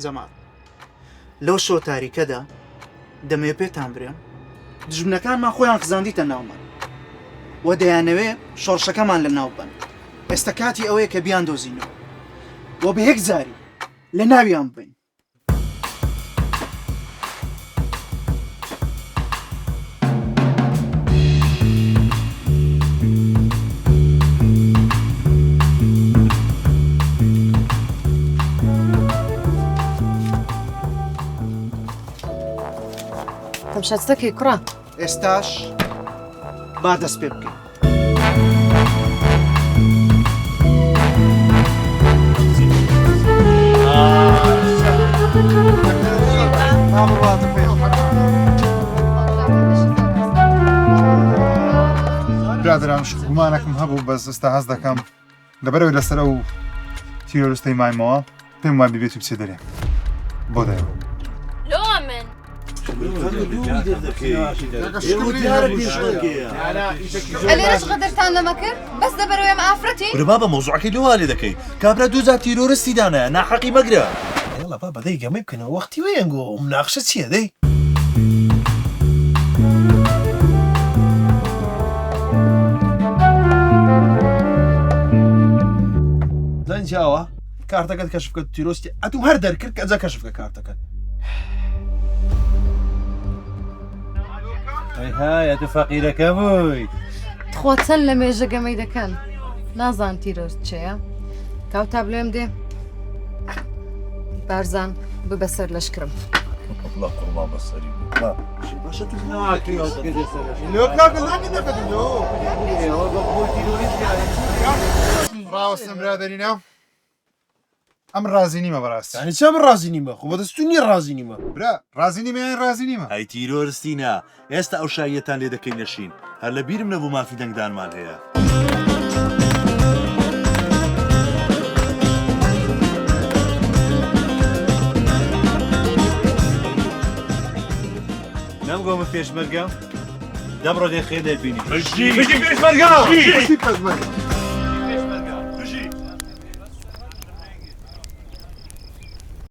جەمال لەو شۆ تاریکەدا دەمەوێت پێتان برێم دژمنەکانمان خۆیان خزاندیتە ناومان و دەیانەوێ شۆڕشەکەمان لە ناو بن ئێستا کاتی ئەوەیە کە بیان دۆزینەوە و بە یەک زاری لە ناویان بین. تەمشاتستەکەی کوڕە ئێستاش با دەست پێ بکەین. برادران گومانێکم هەبوو بەس ئێستا هەست دەکەم لەبەرەوەی لەسەر ئەو تیرۆریستەی مایمەوە پێم وای بێت و بچێ دەرێ بۆ دەیەوە لۆمن ئەلێرەش غەدەرتان لەمە کرد بەس دەبەرەوەی ئەم ئافرەتی بربا بە مۆزوعەکەی لێ لێ دەکەی کابرا دووزار تیرۆریستی دانە ناحەقی مەگرە يلا بابا دەی گەمەی بکەنەوە وەختی وەیەنگۆ مناقشە چییە دەی زەنجاوە کارتەکەت کەشف بکە تیرۆستی ئەتوم هەر دەرکرد کە ئەجا کەشف بکە کارتەکەت هاي تو فەقیرەکە بووی خۆ چەند لە مێژە گەمەی دەکەن نازان تیرۆست چێە کاوتا بڵێم دێ بارزان ببە سەر لەشکرم الله قوربان بەسەری ڕاوەستم برادەرینە ئەم ڕازی نیمە بەڕاستی یعنی چەم ڕازی نیمە خۆ بەدەست نییە ڕازی نیمە برا ڕازی نیمە یان ڕازی نیمە ئەی تیرۆریستینە ئێستا ئەو شایەتان لێ دەکەی نەشین هەر لە بیرم نەبوو مافی دەنگدانمان هەیە نەمگۆمە پێشمەرگە دەمڕۆ دێ خێ دەبینی پێشمەرگە